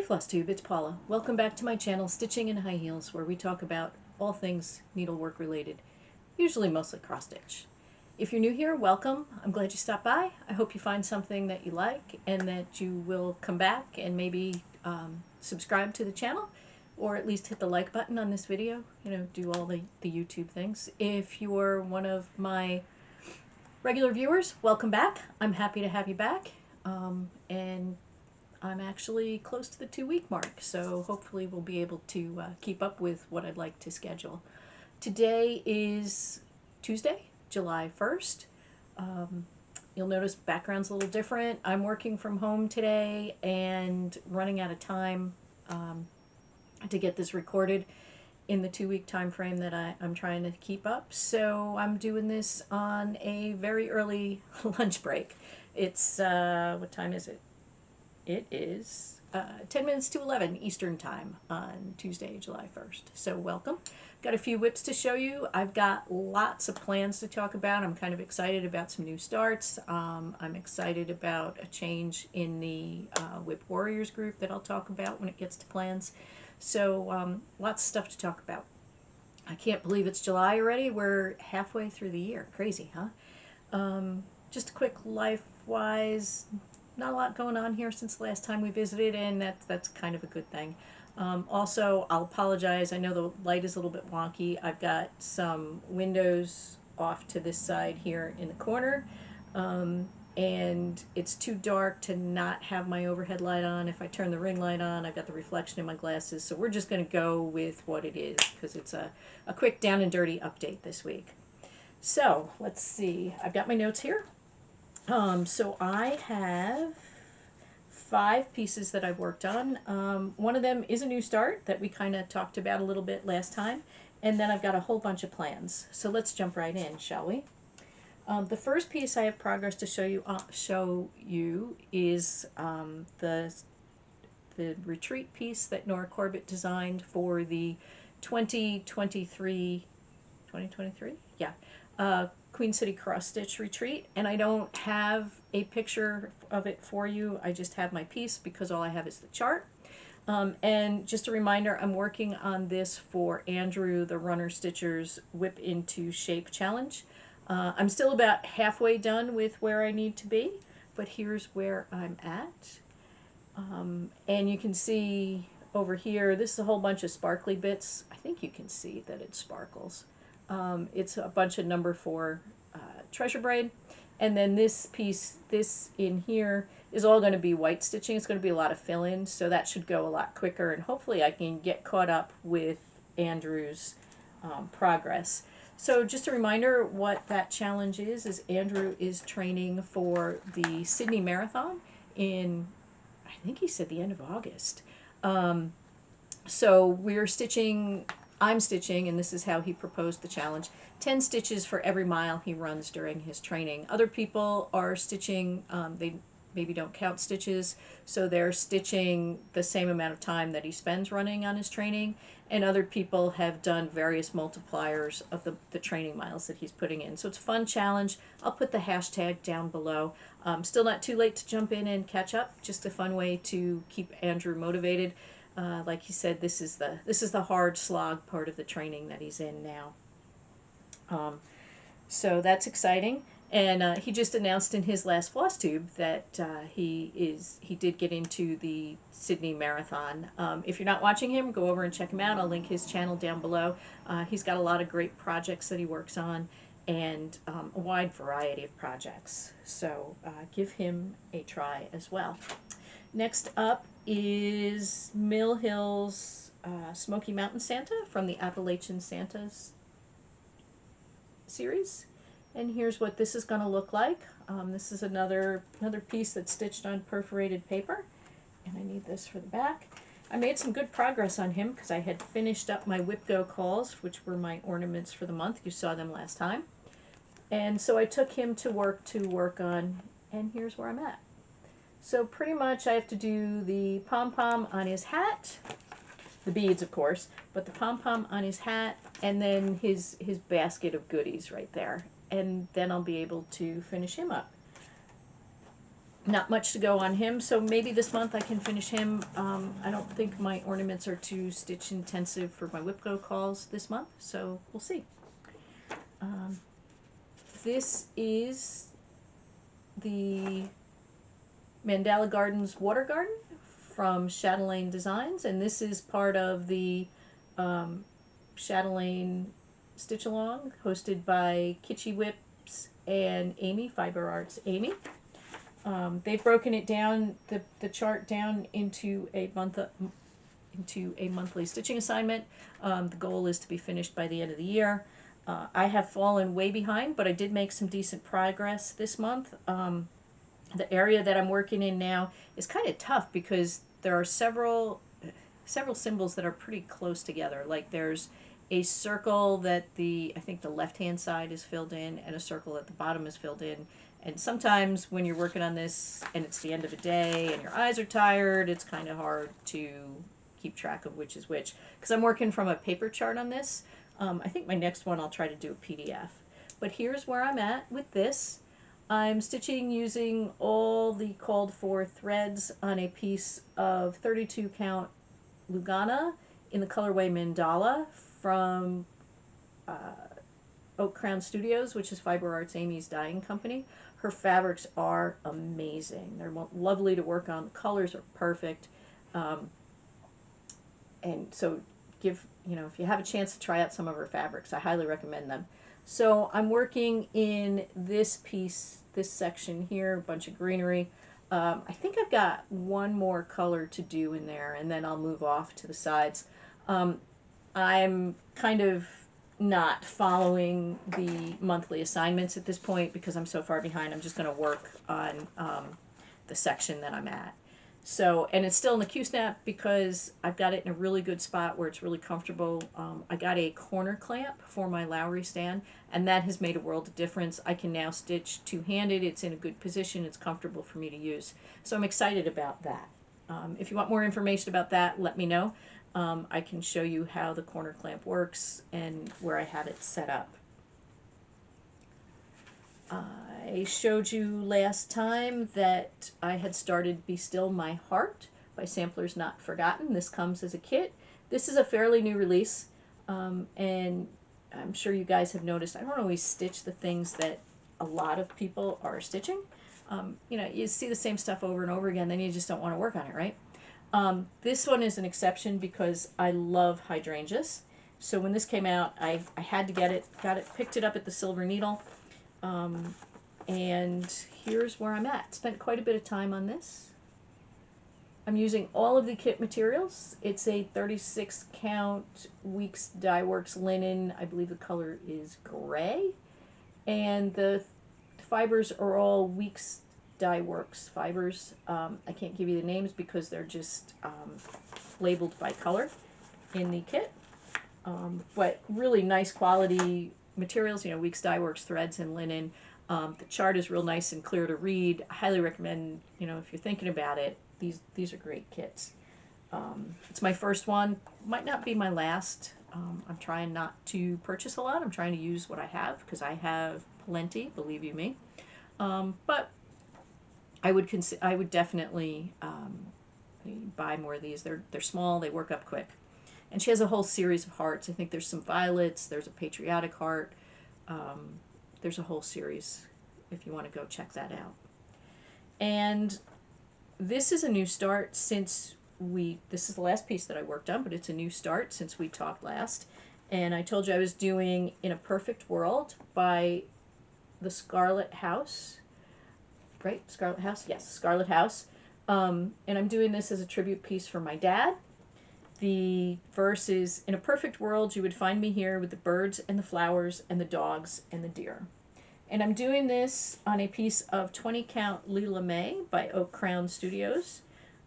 FlossTube, it's Paula. Welcome back to my channel, Stitching in High Heels, where we talk about all things needlework related, usually mostly cross stitch. If you're new here, welcome. I'm glad you stopped by. I hope you find something that you like and that you will come back and maybe subscribe to the channel, or at least hit the like button on this video, do all the YouTube things. If you're one of my regular viewers, welcome back. I'm happy to have you back. And I'm actually close to the 2-week mark, so hopefully we'll be able to keep up with what I'd like to schedule. Today is Tuesday, July 1st. You'll notice background's a little different. I'm working from home today and running out of time to get this recorded in the 2-week time frame that I'm trying to keep up. So I'm doing this on a very early lunch break. It's, what time is it? It is 10 minutes to 11 Eastern Time on Tuesday, July 1st. So welcome. Got a few whips to show you. I've got lots of plans to talk about. I'm kind of excited about some new starts. I'm excited about a change in the Whip Warriors group that I'll talk about when it gets to plans. So lots of stuff to talk about. I can't believe it's July already. We're halfway through the year. Crazy, huh? Just a quick life-wise, not a lot going on here since the last time we visited, and that's kind of a good thing. Also, I'll apologize. I know the light is a little bit wonky. I've got some windows off to this side here in the corner, and it's too dark to not have my overhead light on. If I turn the ring light on, I've got the reflection in my glasses, so we're just going to go with what it is because it's a quick down and dirty update this week. So, let's see. I've got my notes here. So I have 5 pieces that I've worked on. One of them is a new start that we kind of talked about a little bit last time, and then I've got a whole bunch of plans. So let's jump right in, shall we? The first piece I have progress to show you is the retreat piece that Nora Corbett designed for the 2023, yeah, Queen City Cross Stitch Retreat, and I don't have a picture of it for you. I just have my piece because all I have is the chart. And just a reminder, I'm working on this for Andrew, the Runner Stitcher's Whip Into Shape Challenge. I'm still about halfway done with where I need to be, but here's where I'm at. And you can see over here, this is a whole bunch of sparkly bits. I think you can see that it sparkles. It's a bunch of number 4 treasure braid, and then this piece, this in here, is all going to be white stitching. It's going to be a lot of fill-in, so that should go a lot quicker, and hopefully I can get caught up with Andrew's progress. So just a reminder what that challenge is Andrew is training for the Sydney Marathon in, I think he said the end of August. So we're stitching, I'm stitching, and this is how he proposed the challenge, 10 stitches for every mile he runs during his training. Other people are stitching, they maybe don't count stitches, so they're stitching the same amount of time that he spends running on his training, and other people have done various multipliers of the training miles that he's putting in. So it's a fun challenge. I'll put the hashtag down below. Still not too late to jump in and catch up, just a fun way to keep Andrew motivated. Like he said, this is the hard slog part of the training that he's in now. So that's exciting, and he just announced in his last FlossTube that he did get into the Sydney Marathon. If you're not watching him, go over and check him out. I'll link his channel down below. He's got a lot of great projects that he works on, and a wide variety of projects. So give him a try as well. Next up is Mill Hill's Smoky Mountain Santa from the Appalachian Santas series, and here's what this is going to look like. This is another piece that's stitched on perforated paper, and I need this for the back. I made some good progress on him because I had finished up my Whip Go calls, which were my ornaments for the month. You saw them last time, and so I took him to work on, and here's where I'm at. So pretty much I have to do the pom-pom on his hat, the beads of course, but the pom-pom on his hat, and then his basket of goodies right there. And then I'll be able to finish him up. Not much to go on him, so maybe this month I can finish him. I don't think my ornaments are too stitch intensive for my Whipco calls this month, so we'll see. This is the Mandala Gardens Water Garden from Chatelaine Designs, and this is part of the Chatelaine Stitchalong, hosted by Kitschy Whips and Amy, Fiber Arts Amy. They've broken it down, the chart down into a monthly stitching assignment. The goal is to be finished by the end of the year. I have fallen way behind, but I did make some decent progress this month. The area that I'm working in now is kind of tough because there are several symbols that are pretty close together. Like there's a circle that I think the left-hand side is filled in, and a circle at the bottom is filled in. And sometimes when you're working on this and it's the end of the day and your eyes are tired, it's kind of hard to keep track of which is which. Because I'm working from a paper chart on this. I think my next one I'll try to do a PDF. But here's where I'm at with this. I'm stitching using all the called for threads on a piece of 32 count Lugana in the colorway Mandala from Oak Crown Studios, which is Fiber Arts Amy's dyeing company. Her fabrics are amazing. They're lovely to work on. The colors are perfect. And so if you have a chance to try out some of her fabrics, I highly recommend them. So I'm working in this piece, this section here, a bunch of greenery. I think I've got one more color to do in there, and then I'll move off to the sides. I'm kind of not following the monthly assignments at this point because I'm so far behind. I'm just going to work on the section that I'm at. So, and it's still in the Q-snap because I've got it in a really good spot where it's really comfortable. I got a corner clamp for my Lowry stand, and that has made a world of difference. I can now stitch two-handed. It's in a good position. It's comfortable for me to use. So I'm excited about that. If you want more information about that, let me know. I can show you how the corner clamp works and where I have it set up. I showed you last time that I had started Be Still My Heart by Samplers Not Forgotten. This comes as a kit. This is a fairly new release, and I'm sure you guys have noticed I don't always stitch the things that a lot of people are stitching. You see the same stuff over and over again, then you just don't want to work on it, right? This one is an exception because I love hydrangeas. So when this came out, I had to get it, picked it up at the Silver Needle. And here's where I'm at. Spent quite a bit of time on this. I'm using all of the kit materials. It's a 36 count Weeks Dye Works linen. I believe the color is gray. And the fibers are all Weeks Dye Works fibers. I can't give you the names because they're just labeled by color in the kit. But really nice quality materials, Weeks Dye Works threads and linen. The chart is real nice and clear to read. I highly recommend, if you're thinking about it, these are great kits. It's my first one. Might not be my last. I'm trying not to purchase a lot. I'm trying to use what I have because I have plenty, believe you me. But I would definitely buy more of these. They're small. They work up quick. And she has a whole series of hearts. I think there's some violets. There's a patriotic heart. There's a whole series if you want to go check that out. And this is a new start since this is the last piece that I worked on, but it's a new start since we talked last. And I told you I was doing In a Perfect World by the Scarlet House. Right? Scarlet House? Yes, Scarlet House. And I'm doing this as a tribute piece for my dad. The verse is, in a perfect world, you would find me here with the birds and the flowers and the dogs and the deer. And I'm doing this on a piece of 20 count Lila May by Oak Crown Studios.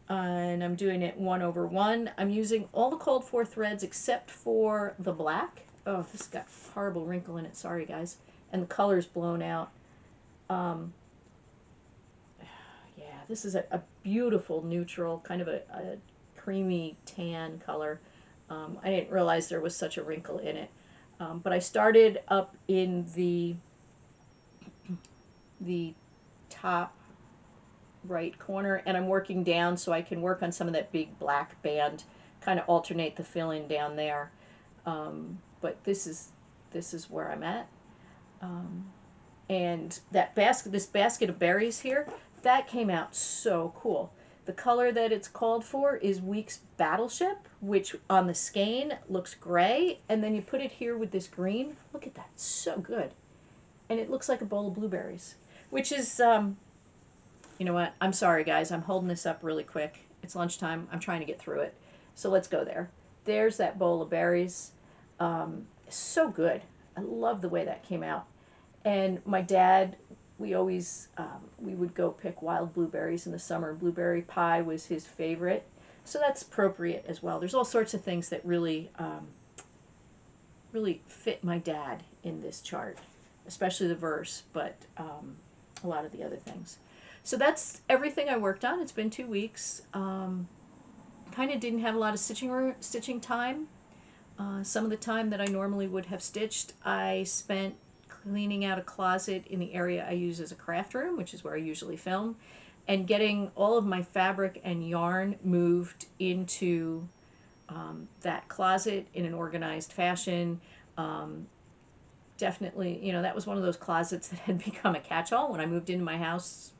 And I'm doing it 1/1. I'm using all the called for threads except for the black. Oh, this got a horrible wrinkle in it. Sorry, guys. And the color's blown out. Yeah, this is a beautiful neutral, kind of a creamy tan color. I didn't realize there was such a wrinkle in it. But I started up in the top right corner, and I'm working down so I can work on some of that big black band, kind of alternate the fill-in down there. But this is where I'm at. And this basket of berries here, that came out so cool. The color that it's called for is Week's Battleship, which on the skein looks gray, and then you put it here with this green. Look at that, so good. And it looks like a bowl of blueberries, which is, you know what, I'm sorry guys, I'm holding this up really quick. It's lunchtime, I'm trying to get through it. So let's go there. There's that bowl of berries. So good. I love the way that came out. And my dad, we always, we would go pick wild blueberries in the summer. Blueberry pie was his favorite. So that's appropriate as well. There's all sorts of things that really, really fit my dad in this chart, especially the verse, but a lot of the other things. So that's everything I worked on. It's been 2 weeks. Kind of didn't have a lot of stitching time. Some of the time that I normally would have stitched, I spent cleaning out a closet in the area I use as a craft room, which is where I usually film, and getting all of my fabric and yarn moved into that closet in an organized fashion. Definitely, you know, that was one of those closets that had become a catch-all when I moved into my house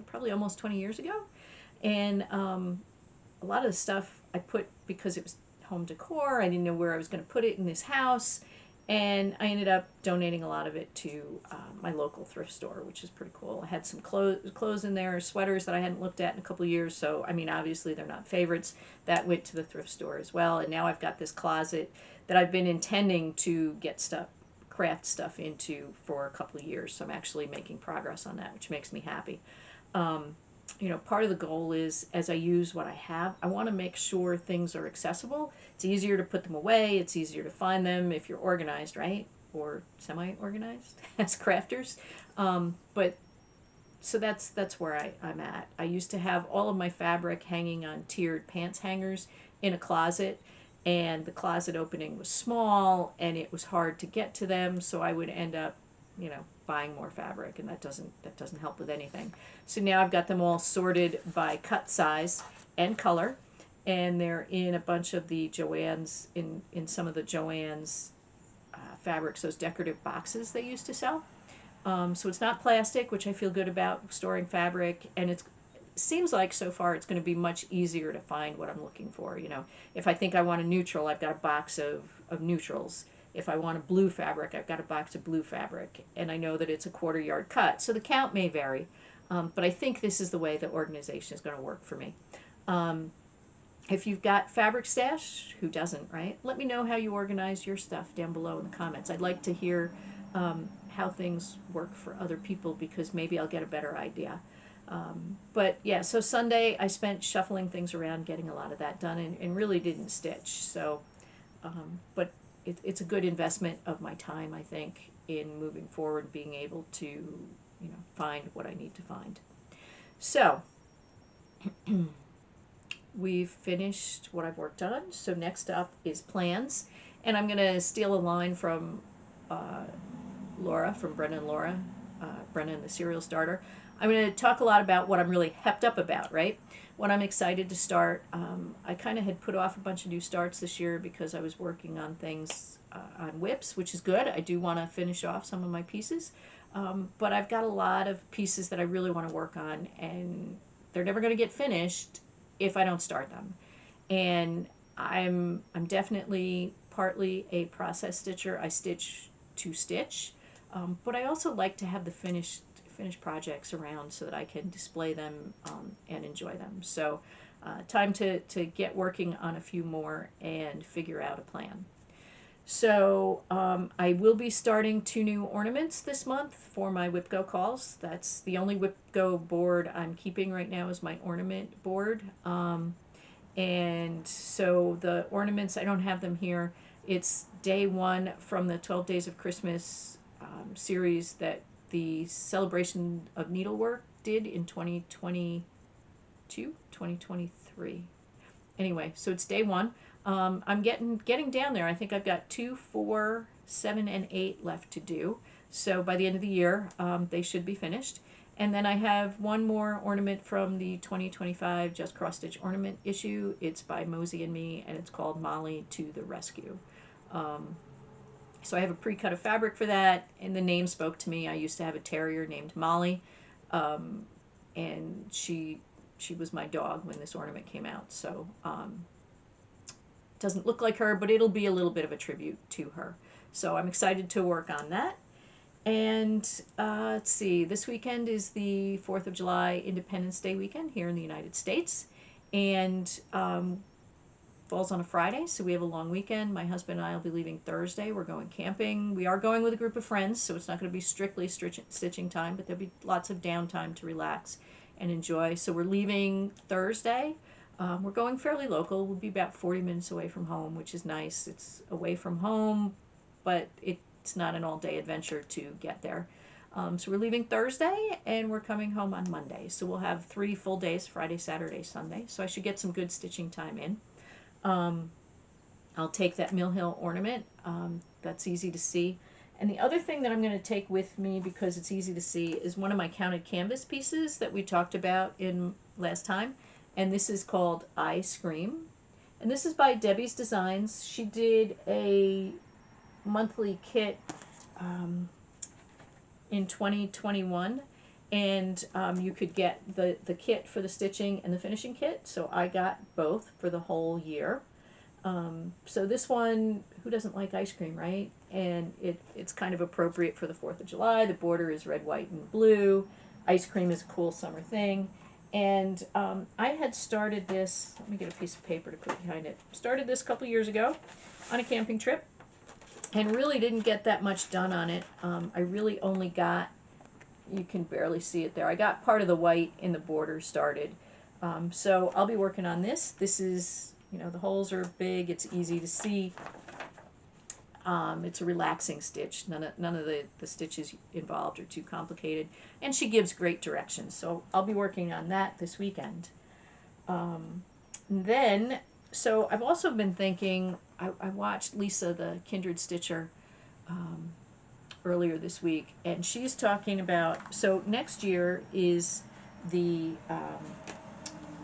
probably almost 20 years ago. And a lot of the stuff I put because it was home decor. I didn't know where I was going to put it in this house. And I ended up donating a lot of it to my local thrift store, which is pretty cool. I had some clothes in there, sweaters that I hadn't looked at in a couple of years. So, I mean, obviously they're not favorites. That went to the thrift store as well. And now I've got this closet that I've been intending to get craft stuff into for a couple of years. So I'm actually making progress on that, which makes me happy. You know, part of the goal is, as I use what I have, I want to make sure things are accessible. It's easier to put them away. It's easier to find them if you're organized, right? Or semi-organized as crafters. But so that's where I'm at. I used to have all of my fabric hanging on tiered pants hangers in a closet, and the closet opening was small, and it was hard to get to them, so I would end up, you know, buying more fabric, and that doesn't help with anything. So now I've got them all sorted by cut size and color, and they're in a bunch of the Joann's, in some of the Joann's fabrics, those decorative boxes they used to sell. So it's not plastic, which I feel good about storing fabric, and it seems like so far it's going to be much easier to find what I'm looking for. You know, if I think I want a neutral, I've got a box of neutrals. If I want a blue fabric, I've got a box of blue fabric, and I know that it's a 1/4 yard cut. So the count may vary, but I think this is the way the organization is going to work for me. If you've got fabric stash, who doesn't, right? Let me know how you organize your stuff down below in the comments. I'd like to hear how things work for other people, because maybe I'll get a better idea. But yeah, so Sunday I spent shuffling things around, getting a lot of that done, and really didn't stitch. So, but it's a good investment of my time, I think, in moving forward, being able to, you know, find what I need to find. So we've finished what I've worked on. So next up is plans, and I'm going to steal a line from Laura, from Brenna and Laura, Brenna the Serial Starter. I'm going to talk a lot about what I'm really hepped up about, right? What I'm excited to start. I kind of had put off a bunch of new starts this year because I was working on things on whips, which is good. I do want to finish off some of my pieces, but I've got a lot of pieces that I really want to work on, and they're never going to get finished if I don't start them. And I'm definitely partly a process stitcher. I stitch to stitch, but I also like to have the finished projects around so that I can display them and enjoy them. So time to get working on a few more and figure out a plan. So I will be starting 2 new ornaments this month for my WhipGo calls. That's the only WhipGo board I'm keeping right now, is my ornament board. And so the ornaments, I don't have them here. It's day 1 from the 12 Days of Christmas series, that the celebration of needlework did in 2022, 2023. Anyway, so it's day one. I'm getting down there. I think I've got 2, 4, 7, and 8 left to do. So by the end of the year, they should be finished. And then I have one more ornament from the 2025 Just Cross Stitch Ornament issue. It's by Mosey and Me, and it's called Molly to the Rescue. So I have a pre-cut of fabric for that, and the name spoke to me. I used to have a terrier named Molly, and she was my dog when this ornament came out. So doesn't look like her, but it'll be a little bit of a tribute to her. So I'm excited to work on that. And let's see, this weekend is the 4th of July Independence Day weekend here in the United States. And falls on a Friday, so we have a long weekend. My husband and I will be leaving Thursday. We're going camping. We are going with a group of friends, so it's not going to be strictly stitching time, but there'll be lots of downtime to relax and enjoy. So we're leaving Thursday. We're going fairly local. We'll be about 40 minutes away from home, which is nice. It's away from home, but it's not an all-day adventure to get there. So we're leaving Thursday, and we're coming home on Monday. So we'll have 3 full days, Friday, Saturday, Sunday. So I should get some good stitching time in. I'll take that Mill Hill ornament. That's easy to see. And the other thing that I'm going to take with me, because it's easy to see, is one of my counted canvas pieces that we talked about in last time. And this is called I Scream. And this is by Debbie's Designs. She did a monthly kit in 2021. And you could get the kit for the stitching and the finishing kit. So I got both for the whole year. So this one, who doesn't like ice cream, right? And it's kind of appropriate for the 4th of July. The border is red, white, and blue. Ice cream is a cool summer thing. And I had started this, let me get a piece of paper to put behind it. Started this a couple years ago on a camping trip and really didn't get that much done on it. I really only got, you can barely see it there. I got part of the white in the border started. So I'll be working on this. This is, the holes are big. It's easy to see. It's a relaxing stitch. None of the stitches involved are too complicated. And she gives great directions. So I'll be working on that this weekend. So I've also been thinking, I watched Lisa, the Kindred Stitcher, earlier this week, and she's talking about, so next year is the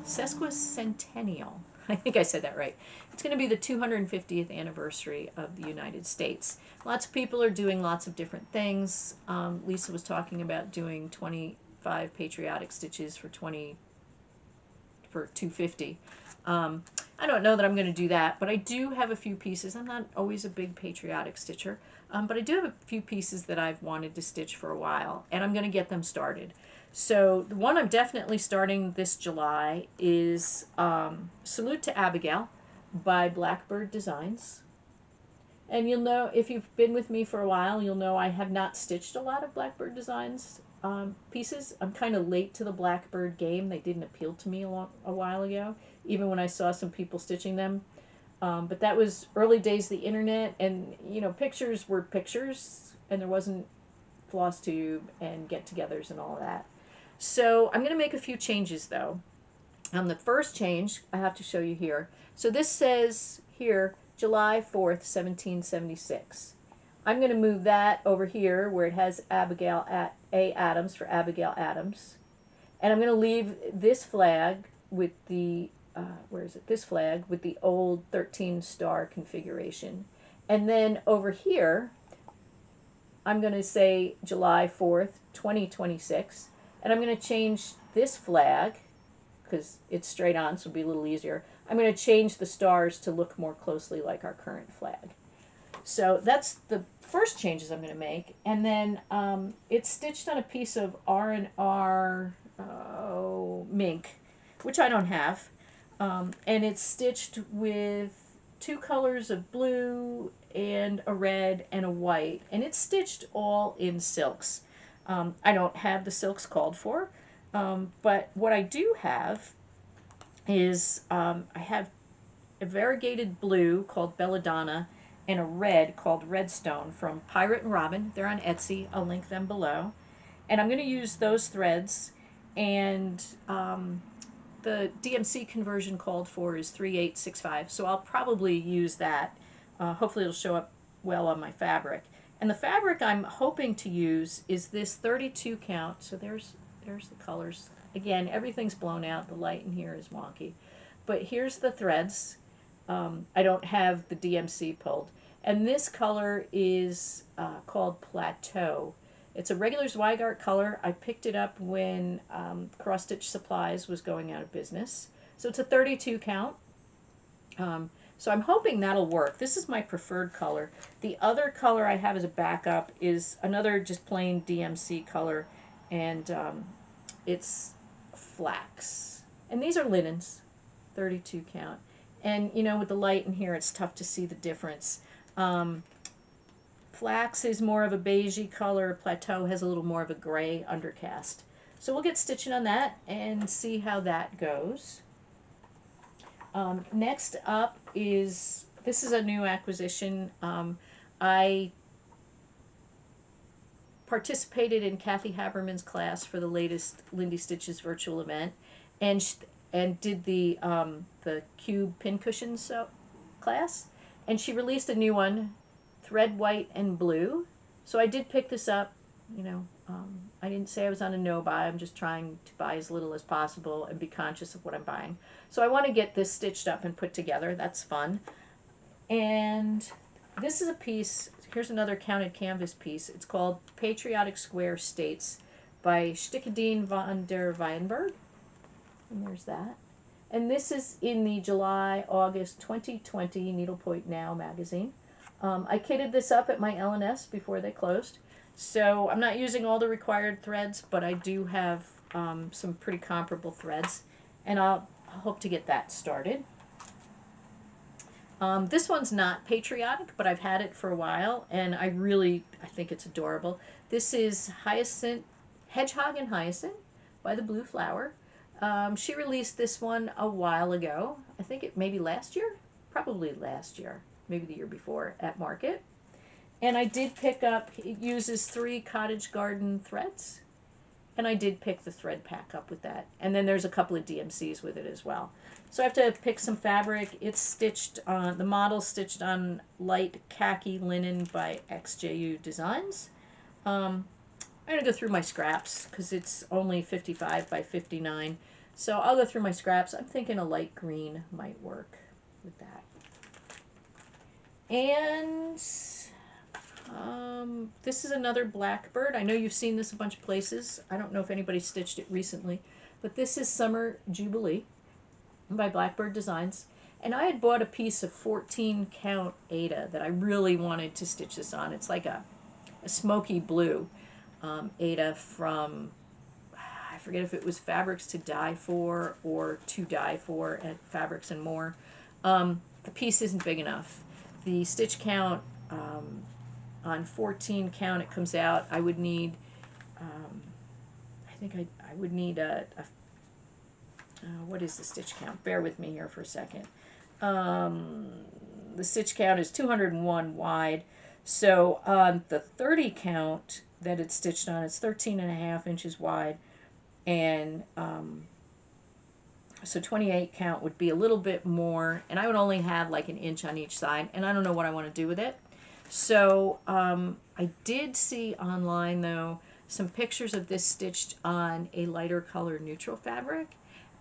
sesquicentennial. I think I said that right. It's going to be the 250th anniversary of the United States. Lots of people are doing lots of different things. Lisa was talking about doing 25 patriotic stitches for 250. I don't know that I'm going to do that, but I do have a few pieces. I'm not always a big patriotic stitcher, but I do have a few pieces that I've wanted to stitch for a while, and I'm going to get them started. So the one I'm definitely starting this July is Salute to Abigail by Blackbird Designs. And you'll know, if you've been with me for a while, you'll know I have not stitched a lot of Blackbird Designs pieces. I'm kind of late to the Blackbird game. They didn't appeal to me a while ago, even when I saw some people stitching them. But that was early days of the internet, and pictures were pictures, and there wasn't FlossTube and get-togethers and all that. So I'm going to make a few changes though. The first change I have to show you here. So this says here July 4th, 1776. I'm going to move that over here where it has Abigail A. Adams for Abigail Adams. And I'm going to leave this flag with the, this flag with the old 13 star configuration. And then over here, I'm going to say July 4th, 2026. And I'm going to change this flag, because it's straight on, so it'll be a little easier. I'm going to change the stars to look more closely like our current flag. So that's the first changes I'm going to make. And then it's stitched on a piece of R&R mink, which I don't have. And it's stitched with 2 colors of blue and a red and a white. And it's stitched all in silks. I don't have the silks called for, but what I do have is I have a variegated blue called Belladonna and a red called Redstone from Pirate and Robin. They're on Etsy. I'll link them below. And I'm going to use those threads, and the DMC conversion called for is 3865, so I'll probably use that. Hopefully it'll show up well on my fabric. And the fabric I'm hoping to use is this 32 count. So there's the colors. Again, everything's blown out. The light in here is wonky. But here's the threads. I don't have the DMC pulled. And this color is called Plateau. It's a regular Zweigart color. I picked it up when Cross Stitch Supplies was going out of business. So it's a 32 count. So I'm hoping that'll work. This is my preferred color. The other color I have as a backup is another just plain DMC color, and it's flax. And these are linens, 32 count. And you know, with the light in here, it's tough to see the difference. Flax is more of a beigey color. Plateau has a little more of a gray undercast. So we'll get stitching on that and see how that goes. Next up is, this is a new acquisition. I participated in Kathy Haberman's class for the latest Lindy Stitches virtual event, and did the cube pincushions class, and she released a new one, thread white and blue. So I did pick this up. You know, I didn't say I was on a no buy. I'm just trying to buy as little as possible and be conscious of what I'm buying. So I want to get this stitched up and put together. That's fun. And this is a piece. Here's another counted canvas piece. It's called Patriotic Square States by Stickadine van der Weinberg. And there's that. And this is in the July-August 2020 Needlepoint Now magazine. I kitted this up at my LNS before they closed. So I'm not using all the required threads, but I do have some pretty comparable threads, and I'll hope to get that started. This one's not patriotic, but I've had it for a while, and I think it's adorable. This is Hyacinth, Hedgehog and Hyacinth by the Blue Flower. She released this one a while ago. I think it maybe last year, probably last year, maybe the year before at Market. And I did pick up, it uses 3 cottage garden threads, and I did pick the thread pack up with that. And then there's a couple of DMCs with it as well. So I have to pick some fabric. It's stitched on, the model's stitched on light khaki linen by XJU Designs. I'm going to go through my scraps because it's only 55 by 59. So I'll go through my scraps. I'm thinking a light green might work with that. And this is another Blackbird. I know you've seen this a bunch of places. I don't know if anybody stitched it recently, but this is Summer Jubilee by Blackbird Designs. And I had bought a piece of 14 count Aida that I really wanted to stitch this on. It's like a smoky blue Aida from, I forget if it was Fabrics to Die For or To Die For at Fabrics and More. The piece isn't big enough. The stitch count on 14 count it comes out, I would need, I think I would need what is the stitch count? Bear with me here for a second. The stitch count is 201 wide. So on the 30 count that it's stitched on, it's 13.5 inches wide. And so 28 count would be a little bit more. And I would only have like an inch on each side. And I don't know what I want to do with it. So I did see online, though, some pictures of this stitched on a lighter color neutral fabric.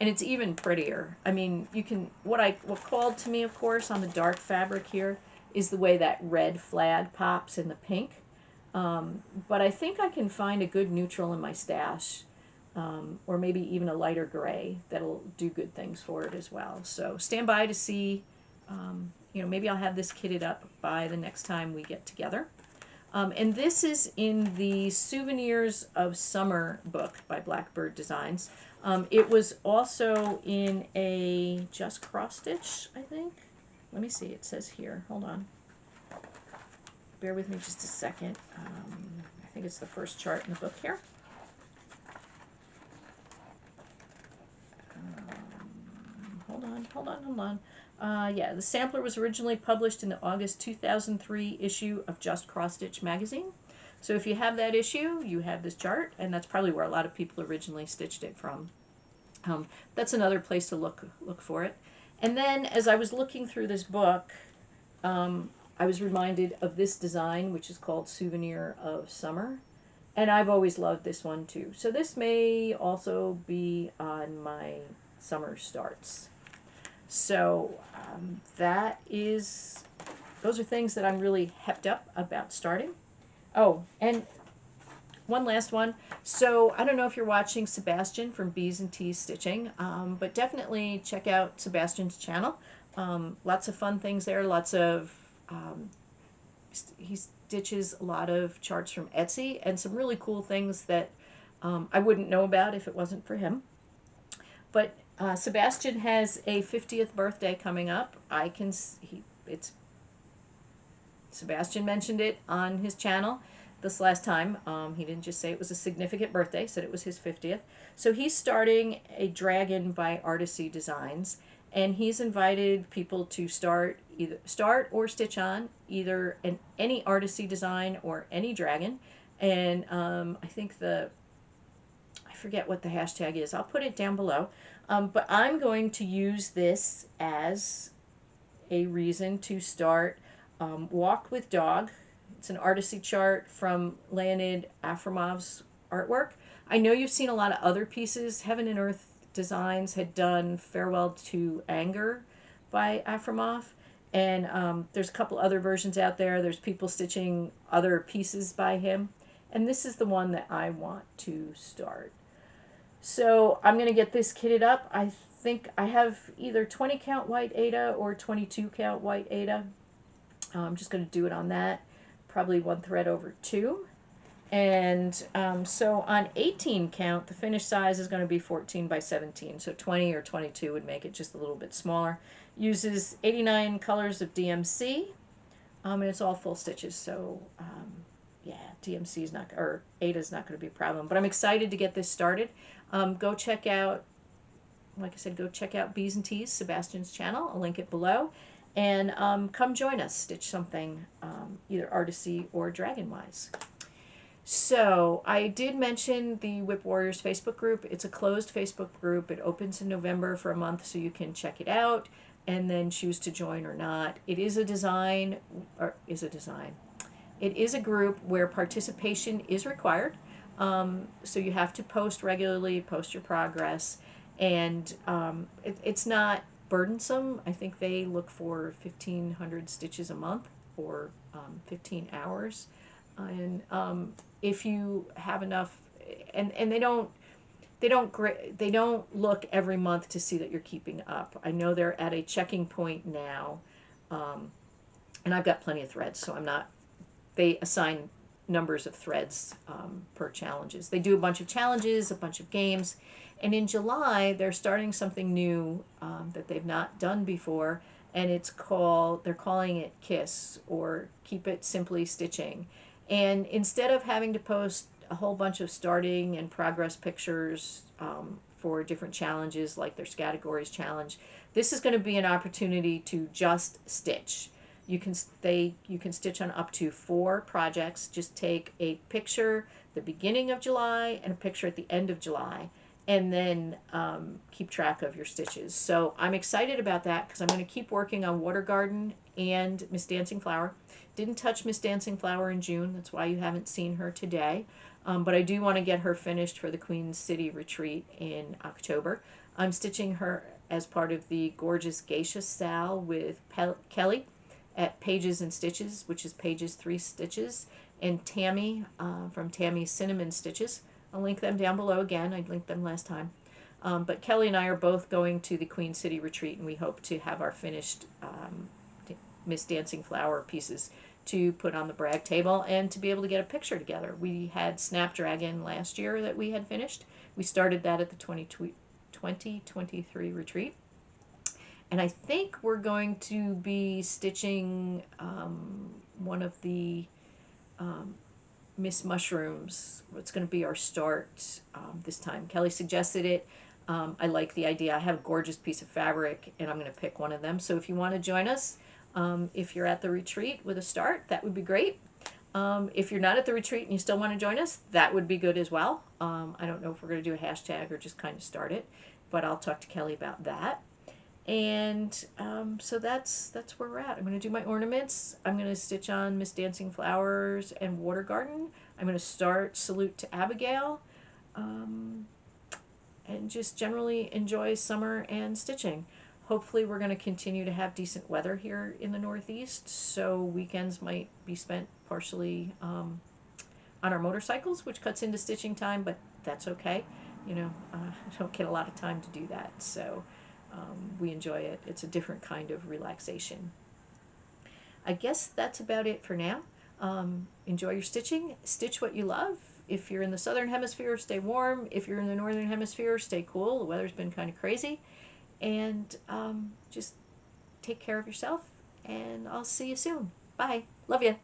And it's even prettier. I mean, you can, what called to me, of course, on the dark fabric here is the way that red flag pops in the pink. But I think I can find a good neutral in my stash, or maybe even a lighter gray that'll do good things for it as well. So stand by to see, you know, maybe I'll have this kitted up by the next time we get together. And this is in the Souvenirs of Summer book by Blackbird Designs. It was also in a Just Cross Stitch, I think. Let me see, it says here. Hold on. Bear with me just a second. I think it's the first chart in the book here. Hold on. Yeah, the sampler was originally published in the August 2003 issue of Just Cross Stitch magazine. So if you have that issue, you have this chart, and that's probably where a lot of people originally stitched it from. That's another place to look for it. And then as I was looking through this book, I was reminded of this design, which is called Souvenir of Summer. And I've always loved this one too. So this may also be on my summer starts. So those are things that I'm really hepped up about starting. Oh, and one last one. So I don't know if you're watching Sebastian from Bees and Tees Stitching, but definitely check out Sebastian's channel. Lots of fun things there. He stitches a lot of charts from Etsy and some really cool things that I wouldn't know about if it wasn't for him. But Sebastian has a 50th birthday coming up. Sebastian mentioned it on his channel this last time. He didn't just say it was a significant birthday, said it was his 50th. So he's starting a dragon by Artisy Designs, and he's invited people to start or stitch on either any Artisy design or any dragon. And I think I forget what the hashtag is. I'll put it down below. But I'm going to use this as a reason to start Walk with Dog. It's an Artisy chart from Leonid Afromov's artwork. I know you've seen a lot of other pieces. Heaven and Earth Designs had done Farewell to Anger by Afromov. And there's a couple other versions out there. There's people stitching other pieces by him. And this is the one that I want to start. So I'm going to get this kitted up. I think I have either 20 count white Aida or 22 count white Aida. I'm just going to do it on that. Probably one thread over two. And so on 18 count, the finished size is going to be 14 by 17. So 20 or 22 would make it just a little bit smaller. Uses 89 colors of DMC. And it's all full stitches. So yeah, DMC is not, or Aida is not going to be a problem. But I'm excited to get this started. Go check out, like I said, go check out Bees and Tees, Sebastian's channel. I'll link it below. And come join us, stitch something either Artisy or Dragon-wise. So I did mention the Whip Warriors Facebook group. It's a closed Facebook group. It opens in November for a month, so you can check it out and then choose to join or not. It is a design, It is a group where participation is required. So you have to post regularly, post your progress, and it's not burdensome. I think they look for 1,500 stitches a month or 15 hours. And if you have enough, and they don't look every month to see that you're keeping up. I know they're at a checking point now, and I've got plenty of threads, so they assign numbers of threads per challenges. They do a bunch of challenges, a bunch of games, and in July they're starting something new that they've not done before, and they're calling it KISS, or Keep It Simply Stitching. And instead of having to post a whole bunch of starting and progress pictures for different challenges like their categories challenge, this is going to be an opportunity to just stitch. You can stitch on up to 4 projects. Just take a picture the beginning of July and a picture at the end of July, and then keep track of your stitches. So I'm excited about that because I'm going to keep working on Water Garden and Miss Dancing Flower. Didn't touch Miss Dancing Flower in June. That's why you haven't seen her today. But I do want to get her finished for the Queen City retreat in October. I'm stitching her as part of the Gorgeous Geisha Sal with Kelly at Pages and Stitches, which is Pages 3 Stitches, and Tammy from Tammy's Cinnamon Stitches. I'll link them down below again. I linked them last time. But Kelly and I are both going to the Queen City retreat, and we hope to have our finished Miss Dancing Flower pieces to put on the brag table and to be able to get a picture together. We had Snapdragon last year that we had finished. We started that at the 2023 retreat. And I think we're going to be stitching one of the Miss Mushrooms. It's going to be our start this time. Kelly suggested it. I like the idea. I have a gorgeous piece of fabric, and I'm going to pick one of them. So if you want to join us, if you're at the retreat with a start, that would be great. If you're not at the retreat and you still want to join us, that would be good as well. I don't know if we're going to do a hashtag or just kind of start it, but I'll talk to Kelly about that. And so that's where we're at. I'm going to do my ornaments. I'm going to stitch on Miss Dancing Flowers and Water Garden. I'm going to start Salute to Abigail. And just generally enjoy summer and stitching. Hopefully we're going to continue to have decent weather here in the Northeast, so weekends might be spent partially on our motorcycles, which cuts into stitching time, but that's okay. You know, I don't get a lot of time to do that, so we enjoy it. It's a different kind of relaxation. I guess that's about it for now. Enjoy your stitching. Stitch what you love. If you're in the southern hemisphere, stay warm. If you're in the northern hemisphere, stay cool. The weather's been kind of crazy. And just take care of yourself, and I'll see you soon. Bye. Love you.